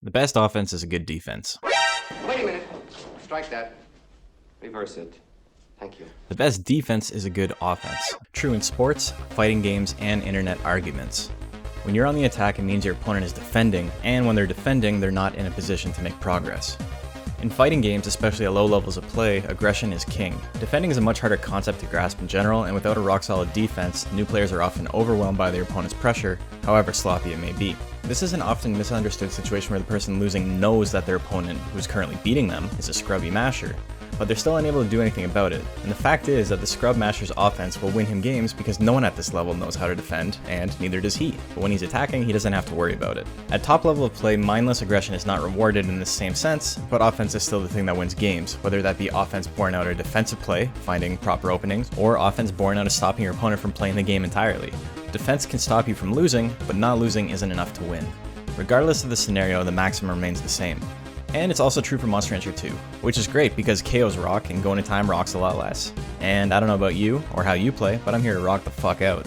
The best offense is a good defense. Wait a minute. Strike that. Reverse it. Thank you. The best defense is a good offense. True in sports, fighting games, and internet arguments. When you're on the attack, it means your opponent is defending, and when they're defending, they're not in a position to make progress. In fighting games, especially at low levels of play, aggression is king. Defending is a much harder concept to grasp in general, and without a rock-solid defense, new players are often overwhelmed by their opponent's pressure, however sloppy it may be. This is an often misunderstood situation where the person losing knows that their opponent, who's currently beating them, is a scrubby masher, but they're still unable to do anything about it. And the fact is that the scrub masher's offense will win him games because no one at this level knows how to defend, and neither does he. But when he's attacking, he doesn't have to worry about it. At top level of play, mindless aggression is not rewarded in the same sense, but offense is still the thing that wins games, whether that be offense born out of defensive play, finding proper openings, or offense born out of stopping your opponent from playing the game entirely. Defense can stop you from losing, but not losing isn't enough to win. Regardless of the scenario, the maximum remains the same. And it's also true for Monster Rancher 2, which is great because KOs rock and going to time rocks a lot less. And I don't know about you or how you play, but I'm here to rock the fuck out.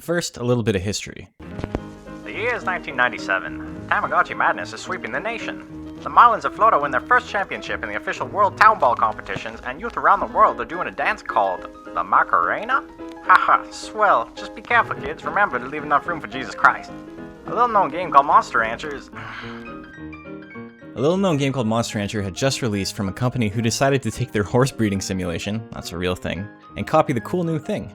First, a little bit of history. The year is 1997. Tamagotchi madness is sweeping the nation. The Marlins of Florida win their first championship in the official World Town Ball competitions, and youth around the world are doing a dance called the Macarena? Haha, swell. Just be careful, kids. Remember to leave enough room for Jesus Christ. A little-known game called Monster Rancher is... A little-known game called Monster Rancher had just released from a company who decided to take their horse breeding simulation, that's a real thing, and copy the cool new thing.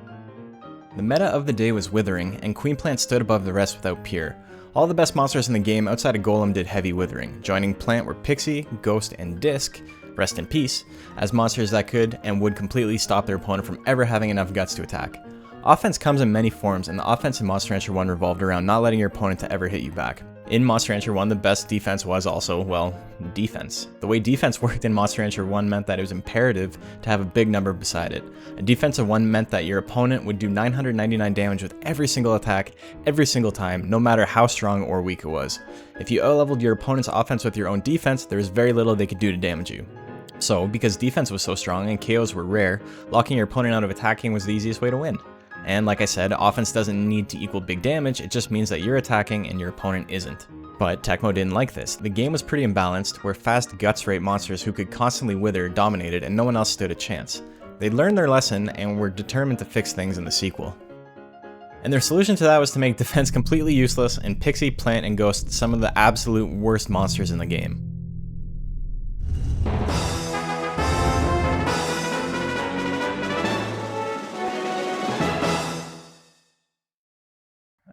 The meta of the day was withering, and Queen Plant stood above the rest without peer. All the best monsters in the game outside of Golem did heavy withering. Joining Plant were Pixie, Ghost, and Disc, rest in peace, as monsters that could and would completely stop their opponent from ever having enough guts to attack. Offense comes in many forms, and the offense in Monster Rancher 1 revolved around not letting your opponent to ever hit you back. In Monster Rancher 1, the best defense was also, well, defense. The way defense worked in Monster Rancher 1 meant that it was imperative to have a big number beside it. A defense of 1 meant that your opponent would do 999 damage with every single attack, every single time, no matter how strong or weak it was. If you out-leveled your opponent's offense with your own defense, there was very little they could do to damage you. So, because defense was so strong and KOs were rare, locking your opponent out of attacking was the easiest way to win. And like I said, offense doesn't need to equal big damage, it just means that you're attacking and your opponent isn't. But Tecmo didn't like this. The game was pretty imbalanced, where fast guts rate monsters who could constantly wither dominated and no one else stood a chance. They learned their lesson and were determined to fix things in the sequel. And their solution to that was to make defense completely useless and Pixie, Plant, and Ghost some of the absolute worst monsters in the game.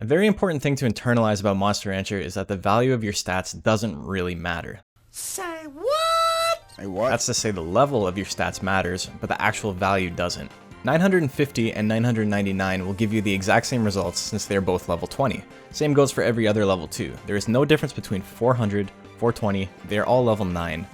A very important thing to internalize about Monster Rancher is that the value of your stats doesn't really matter. Say what? Say what? That's to say the level of your stats matters, but the actual value doesn't. 950 and 999 will give you the exact same results since they are both level 20. Same goes for every other level too. There is no difference between 400, 420, they are all level 9.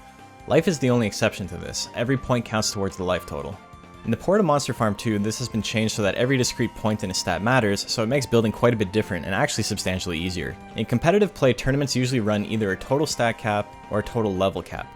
Life is the only exception to this. Every point counts towards the life total. In the port of Monster Farm 2, this has been changed so that every discrete point in a stat matters, so it makes building quite a bit different and actually substantially easier. In competitive play, tournaments usually run either a total stat cap or a total level cap.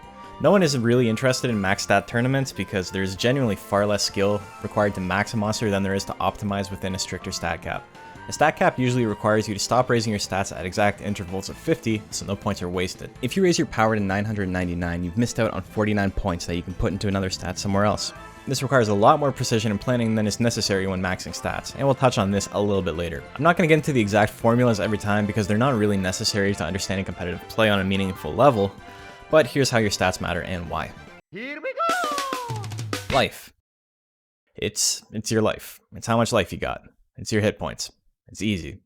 No one is really interested in max stat tournaments because there's genuinely far less skill required to max a monster than there is to optimize within a stricter stat cap. A stat cap usually requires you to stop raising your stats at exact intervals of 50, so no points are wasted. If you raise your power to 999, you've missed out on 49 points that you can put into another stat somewhere else. This requires a lot more precision and planning than is necessary when maxing stats, and we'll touch on this a little bit later. I'm not going to get into the exact formulas every time because they're not really necessary to understanding competitive play on a meaningful level, but here's how your stats matter and why. Here we go! Life. It's your life. It's how much life you got. It's your hit points. It's easy.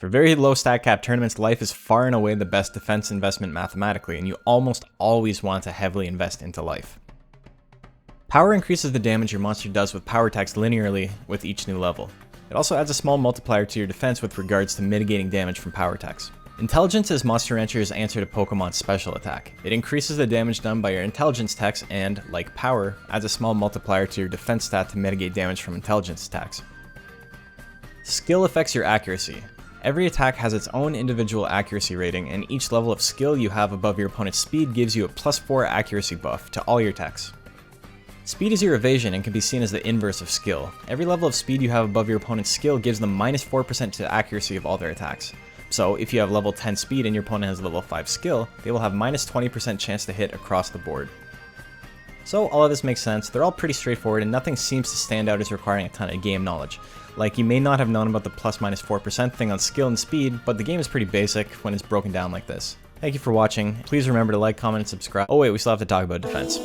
For very low stat cap tournaments, life is far and away the best defense investment mathematically, and you almost always want to heavily invest into life. Power increases the damage your monster does with power attacks linearly with each new level. It also adds a small multiplier to your defense with regards to mitigating damage from power attacks. Intelligence is Monster Rancher's answer to Pokemon's special attack. It increases the damage done by your intelligence attacks and, like power, adds a small multiplier to your defense stat to mitigate damage from intelligence attacks. Skill affects your accuracy. Every attack has its own individual accuracy rating, and each level of skill you have above your opponent's speed gives you a +4 accuracy buff to all your attacks. Speed is your evasion and can be seen as the inverse of skill. Every level of speed you have above your opponent's skill gives them minus 4% to accuracy of all their attacks. So if you have level 10 speed and your opponent has level 5 skill, they will have minus 20% chance to hit across the board. So all of this makes sense, they're all pretty straightforward and nothing seems to stand out as requiring a ton of game knowledge. Like, you may not have known about the plus minus 4% thing on skill and speed, but the game is pretty basic when it's broken down like this. Thank you for watching, please remember to like, comment, and subscribe. Oh wait, we still have to talk about defense.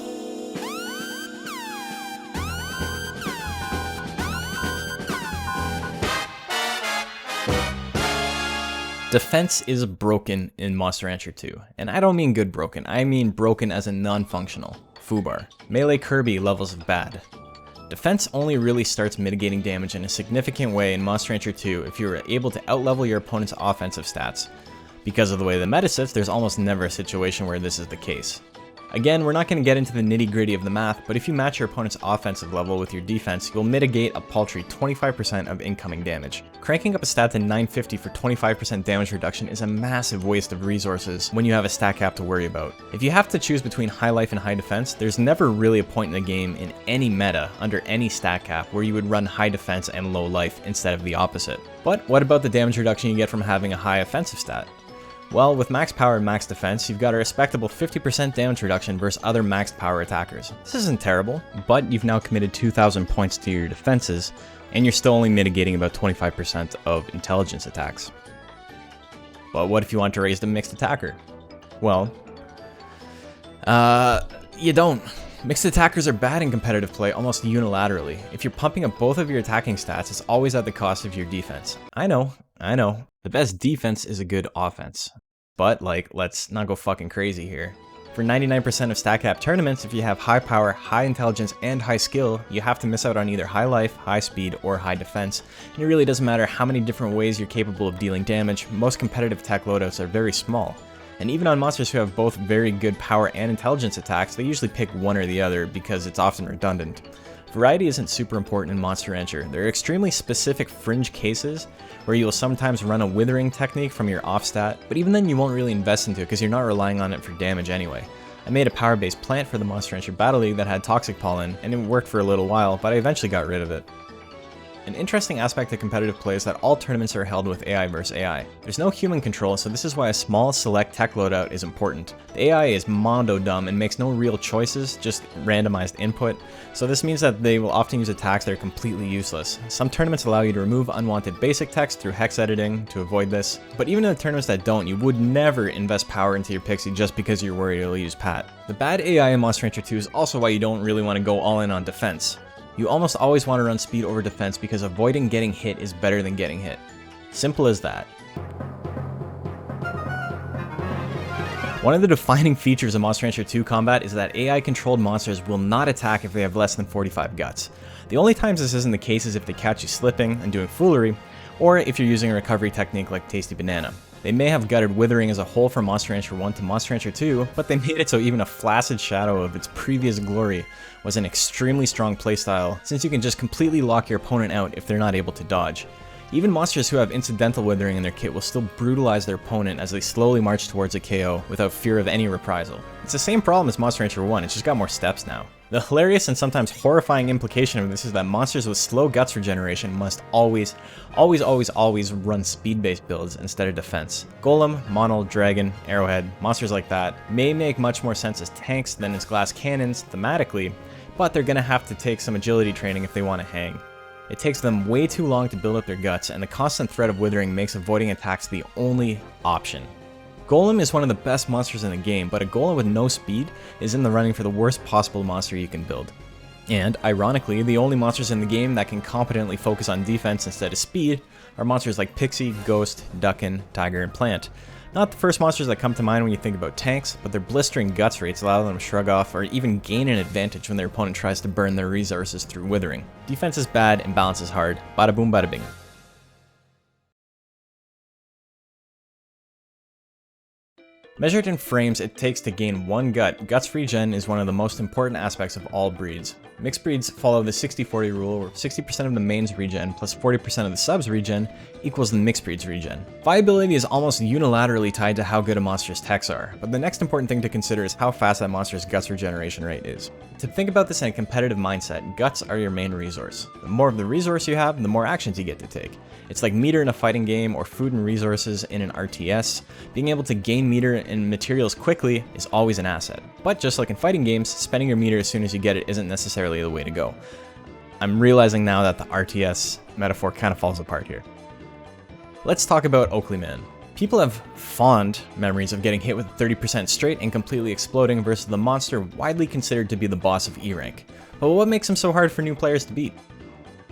Defense is broken in Monster Rancher 2, and I don't mean good broken, I mean broken as in non-functional. Foobar. Melee Kirby levels of bad. Defense only really starts mitigating damage in a significant way in Monster Rancher 2 if you are able to outlevel your opponent's offensive stats. Because of the way the meta sits, there's almost never a situation where this is the case. Again, we're not going to get into the nitty-gritty of the math, but if you match your opponent's offensive level with your defense, you'll mitigate a paltry 25% of incoming damage. Cranking up a stat to 950 for 25% damage reduction is a massive waste of resources when you have a stat cap to worry about. If you have to choose between high life and high defense, there's never really a point in the game in any meta under any stat cap where you would run high defense and low life instead of the opposite. But what about the damage reduction you get from having a high offensive stat? Well, with max power and max defense, you've got a respectable 50% damage reduction versus other maxed power attackers. This isn't terrible, but you've now committed 2,000 points to your defenses, and you're still only mitigating about 25% of intelligence attacks. But what if you want to raise the mixed attacker? Well, you don't. Mixed attackers are bad in competitive play almost unilaterally. If you're pumping up both of your attacking stats, it's always at the cost of your defense. I know. The best defense is a good offense. But, like, let's not go fucking crazy here. For 99% of stat cap tournaments, if you have high power, high intelligence, and high skill, you have to miss out on either high life, high speed, or high defense. And it really doesn't matter how many different ways you're capable of dealing damage, most competitive attack loadouts are very small. And even on monsters who have both very good power and intelligence attacks, they usually pick one or the other because it's often redundant. Variety isn't super important in Monster Rancher. There are extremely specific fringe cases where you will sometimes run a withering technique from your off stat, but even then you won't really invest into it because you're not relying on it for damage anyway. I made a power-based plant for the Monster Rancher Battle League that had toxic pollen, and it worked for a little while, but I eventually got rid of it. An interesting aspect of competitive play is that all tournaments are held with AI versus AI. There's no human control, so this is why a small select tech loadout is important. The AI is mondo-dumb and makes no real choices, just randomized input, so this means that they will often use attacks that are completely useless. Some tournaments allow you to remove unwanted basic text through hex editing to avoid this, but even in the tournaments that don't, you would never invest power into your pixie just because you're worried it'll use Pat. The bad AI in Monster Rancher 2 is also why you don't really want to go all in on defense. You almost always want to run speed over defense because avoiding getting hit is better than getting hit. Simple as that. One of the defining features of Monster Rancher 2 combat is that AI-controlled monsters will not attack if they have less than 45 guts. The only times this isn't the case is if they catch you slipping and doing foolery, or if you're using a recovery technique like Tasty Banana. They may have gutted Withering as a whole from Monster Rancher 1 to Monster Rancher 2, but they made it so even a flaccid shadow of its previous glory was an extremely strong playstyle, since you can just completely lock your opponent out if they're not able to dodge. Even monsters who have incidental Withering in their kit will still brutalize their opponent as they slowly march towards a KO without fear of any reprisal. It's the same problem as Monster Rancher 1, it's just got more steps now. The hilarious and sometimes horrifying implication of this is that monsters with slow guts regeneration must always run speed-based builds instead of defense. Golem, Monol, Dragon, Arrowhead, monsters like that may make much more sense as tanks than as glass cannons thematically, but they're gonna have to take some agility training if they want to hang. It takes them way too long to build up their guts, and the constant threat of Withering makes avoiding attacks the only option. Golem is one of the best monsters in the game, but a Golem with no speed is in the running for the worst possible monster you can build. And, ironically, the only monsters in the game that can competently focus on defense instead of speed are monsters like Pixie, Ghost, Duckin, Tiger, and Plant. Not the first monsters that come to mind when you think about tanks, but their blistering guts rates allow them to shrug off or even gain an advantage when their opponent tries to burn their resources through Withering. Defense is bad and balance is hard. Bada boom bada bing. Measured in frames it takes to gain 1 gut, guts regen is one of the most important aspects of all breeds. Mixed breeds follow the 60-40 rule, where 60% of the mains regen plus 40% of the subs regen equals the mixed breeds regen. Viability is almost unilaterally tied to how good a monster's techs are, but the next important thing to consider is how fast that monster's guts regeneration rate is. To think about this in a competitive mindset, guts are your main resource. The more of the resource you have, the more actions you get to take. It's like meter in a fighting game or food and resources in an RTS. Being able to gain meter and materials quickly is always an asset. But just like in fighting games, spending your meter as soon as you get it isn't necessarily the way to go. I'm realizing now that the RTS metaphor kind of falls apart here. Let's talk about Oakleyman. People have fond memories of getting hit with 30% straight and completely exploding versus the monster widely considered to be the boss of E rank. But what makes him so hard for new players to beat?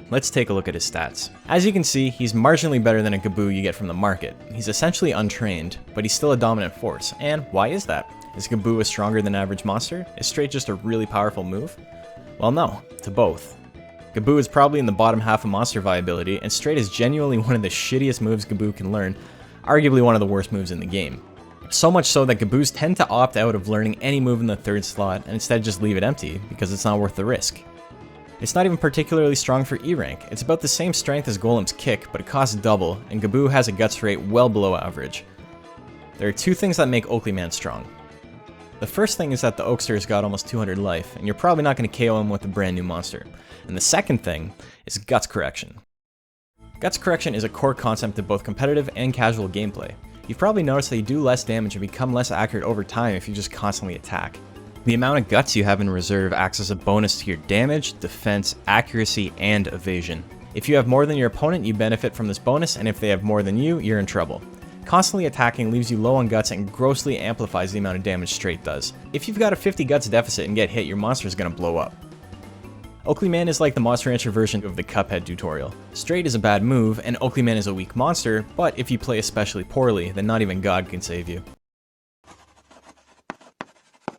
Let's take a look at his stats. As you can see, he's marginally better than a Gaboo you get from the market. He's essentially untrained, but he's still a dominant force. And why is that? Is Gaboo a stronger than average monster? Is straight just a really powerful move? Well, no, to both. Gaboo is probably in the bottom half of monster viability, and straight is genuinely one of the shittiest moves Gaboo can learn, arguably one of the worst moves in the game. So much so that Gaboos tend to opt out of learning any move in the 3rd slot and instead just leave it empty because it's not worth the risk. It's not even particularly strong for E rank. It's about the same strength as Golem's kick, but it costs double, and Gaboo has a guts rate well below average. There are 2 things that make Oakleyman strong. The first thing is that the Oakster's got almost 200 life, and you're probably not going to KO him with a brand new monster. And the second thing is Guts Correction. Guts Correction is a core concept of both competitive and casual gameplay. You've probably noticed that you do less damage and become less accurate over time if you just constantly attack. The amount of guts you have in reserve acts as a bonus to your damage, defense, accuracy, and evasion. If you have more than your opponent, you benefit from this bonus, and if they have more than you, you're in trouble. Constantly attacking leaves you low on guts and grossly amplifies the amount of damage straight does. If you've got a 50 guts deficit and get hit, your monster is going to blow up. Oakleyman is like the Monster Rancher version of the Cuphead tutorial. Straight is a bad move, and Oakleyman is a weak monster, but if you play especially poorly, then not even God can save you.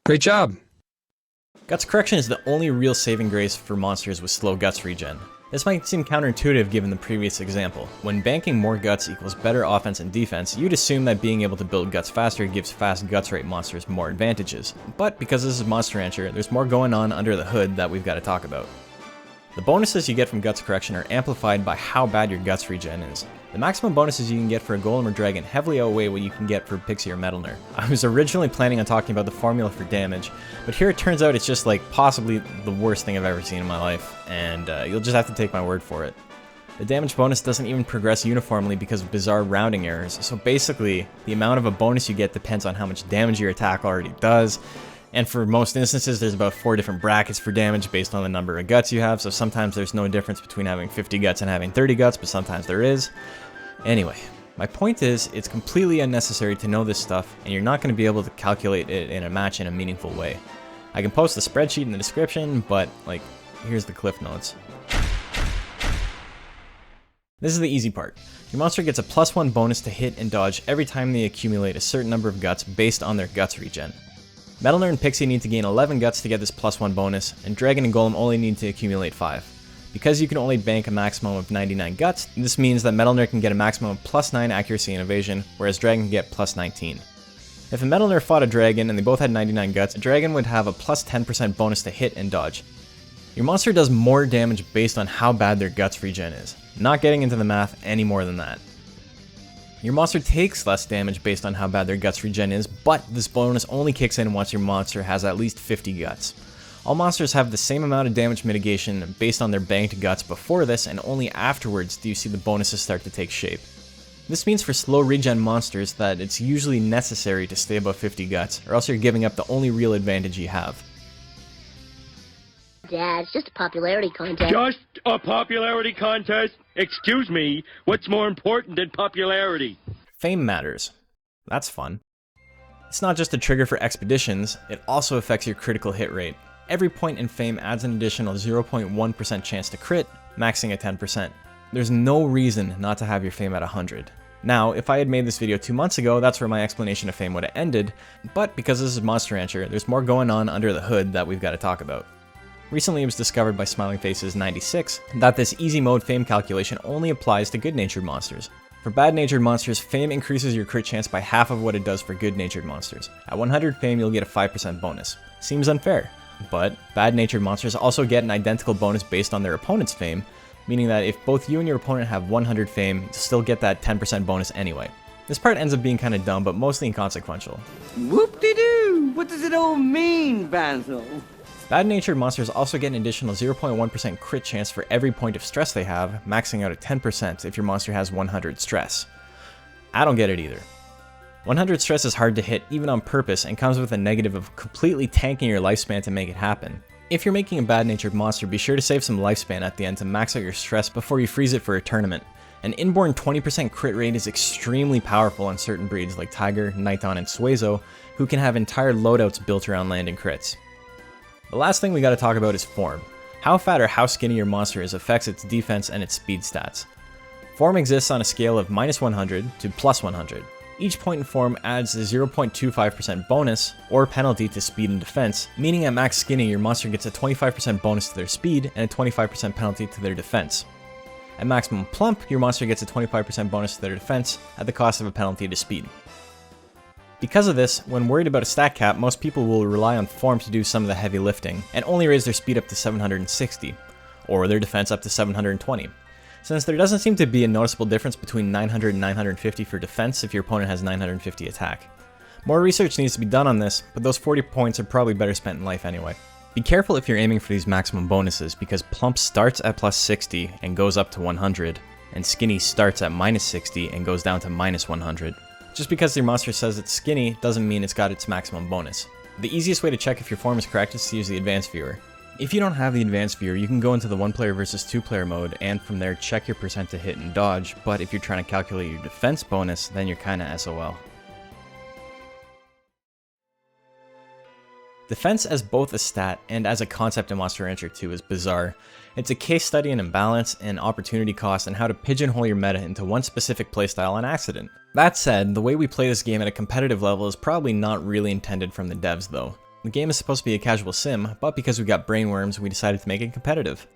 Great job! Guts Correction is the only real saving grace for monsters with slow guts regen. This might seem counterintuitive given the previous example. When banking more guts equals better offense and defense, you'd assume that being able to build guts faster gives fast guts rate monsters more advantages. But because this is Monster Rancher, there's more going on under the hood that we've got to talk about. The bonuses you get from Guts Correction are amplified by how bad your guts regen is. The maximum bonuses you can get for a Golem or Dragon heavily outweigh what you can get for Pixie or Metalner. I was originally planning on talking about the formula for damage, but here it turns out it's just like possibly the worst thing I've ever seen in my life, and you'll just have to take my word for it. The damage bonus doesn't even progress uniformly because of bizarre rounding errors, so basically, the amount of a bonus you get depends on how much damage your attack already does, and for most instances there's about 4 different brackets for damage based on the number of guts you have, so sometimes there's no difference between having 50 guts and having 30 guts, but sometimes there is. Anyway, my point is, it's completely unnecessary to know this stuff, and you're not going to be able to calculate it in a match in a meaningful way. I can post the spreadsheet in the description, but, like, here's the cliff notes. This is the easy part. Your monster gets a +1 bonus to hit and dodge every time they accumulate a certain number of guts based on their guts regen. Metalner and Pixie need to gain 11 guts to get this +1 bonus, and Dragon and Golem only need to accumulate 5. Because you can only bank a maximum of 99 guts, this means that Metalner can get a maximum of +9 accuracy and evasion, whereas Dragon can get +19. If a Metalner fought a Dragon and they both had 99 guts, a Dragon would have a +10% bonus to hit and dodge. Your monster does more damage based on how bad their guts regen is, not getting into the math any more than that. Your monster takes less damage based on how bad their guts regen is, but this bonus only kicks in once your monster has at least 50 guts. All monsters have the same amount of damage mitigation based on their banked guts before this, and only afterwards do you see the bonuses start to take shape. This means for slow regen monsters that it's usually necessary to stay above 50 guts, or else you're giving up the only real advantage you have. Dad, it's just a popularity contest. Just a popularity contest? Excuse me, what's more important than popularity? Fame matters. That's fun. It's not just a trigger for expeditions, it also affects your critical hit rate. Every point in fame adds an additional 0.1% chance to crit, maxing at 10%. There's no reason not to have your fame at 100. Now, if I had made this video 2 months ago, that's where my explanation of fame would have ended, but because this is Monster Rancher, there's more going on under the hood that we've got to talk about. Recently it was discovered by Smiling Faces 96 that this easy mode fame calculation only applies to good-natured monsters. For For bad-natured monsters, fame increases your crit chance by half of what it does for good-natured monsters. At 100 fame, you'll get a 5% bonus. Seems unfair, but bad-natured monsters also get an identical bonus based on their opponent's fame, meaning that if both you and your opponent have 100 fame, you'll still get that 10% bonus anyway. This part ends up being kinda dumb, but mostly inconsequential. Whoop-de-doo! What does it all mean, Basil? Bad-natured monsters also get an additional 0.1% crit chance for every point of stress they have, maxing out at 10% if your monster has 100 stress. I don't get it either. 100 stress is hard to hit even on purpose and comes with a negative of completely tanking your lifespan to make it happen. If you're making a bad-natured monster, be sure to save some lifespan at the end to max out your stress before you freeze it for a tournament. An inborn 20% crit rate is extremely powerful on certain breeds like Tiger, Nighton, and Suezo, who can have entire loadouts built around landing crits. The last thing we gotta talk about is form. How fat or how skinny your monster is affects its defense and its speed stats. Form exists on a scale of -100 to +100. Each point in form adds a 0.25% bonus or penalty to speed and defense, meaning at max skinny your monster gets a 25% bonus to their speed and a 25% penalty to their defense. At maximum plump, your monster gets a 25% bonus to their defense at the cost of a penalty to speed. Because of this, when worried about a stat cap, most people will rely on form to do some of the heavy lifting, and only raise their speed up to 760, or their defense up to 720. Since there doesn't seem to be a noticeable difference between 900 and 950 for defense if your opponent has 950 attack. More research needs to be done on this, but those 40 points are probably better spent in life anyway. Be careful if you're aiming for these maximum bonuses, because plump starts at +60 and goes up to 100, and skinny starts at -60 and goes down to -100. Just because your monster says it's skinny doesn't mean it's got its maximum bonus. The easiest way to check if your form is correct is to use the advanced viewer. If you don't have the advanced viewer, you can go into the 1-player versus 2-player mode and from there check your percent to hit and dodge, but if you're trying to calculate your defense bonus, then you're kinda SOL. Defense as both a stat and as a concept in Monster Rancher 2 is bizarre. It's a case study in imbalance and opportunity cost and how to pigeonhole your meta into one specific playstyle on accident. That said, the way we play this game at a competitive level is probably not really intended from the devs though. The game is supposed to be a casual sim, but because we got brainworms, we decided to make it competitive.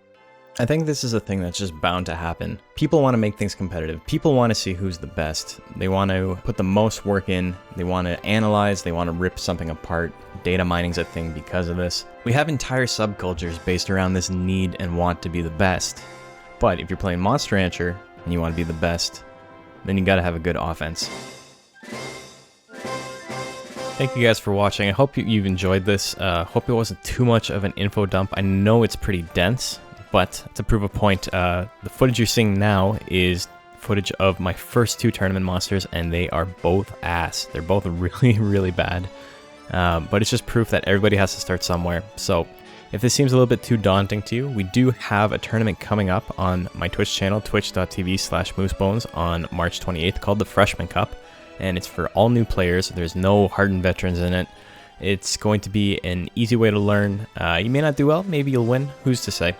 I think this is a thing that's just bound to happen. People want to make things competitive. People want to see who's the best. They want to put the most work in. They want to analyze. They want to rip something apart. Data mining's a thing because of this. We have entire subcultures based around this need and want to be the best. But if you're playing Monster Rancher and you want to be the best, then you gotta have a good offense. Thank you guys for watching. I hope you've enjoyed this. Hope it wasn't too much of an info dump. I know it's pretty dense, but to prove a point, the footage you're seeing now is footage of my first 2 tournament monsters, and they are both ass. They're both really, really bad. But it's just proof that everybody has to start somewhere. So if this seems a little bit too daunting to you, we do have a tournament coming up on my Twitch channel, twitch.tv/moosebones, on March 28th called the Freshman Cup. And it's for all new players. There's no hardened veterans in it. It's going to be an easy way to learn. You may not do well, maybe you'll win, who's to say.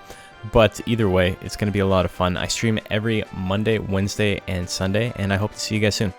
But either way, it's going to be a lot of fun. I stream every Monday, Wednesday, and Sunday, and I hope to see you guys soon.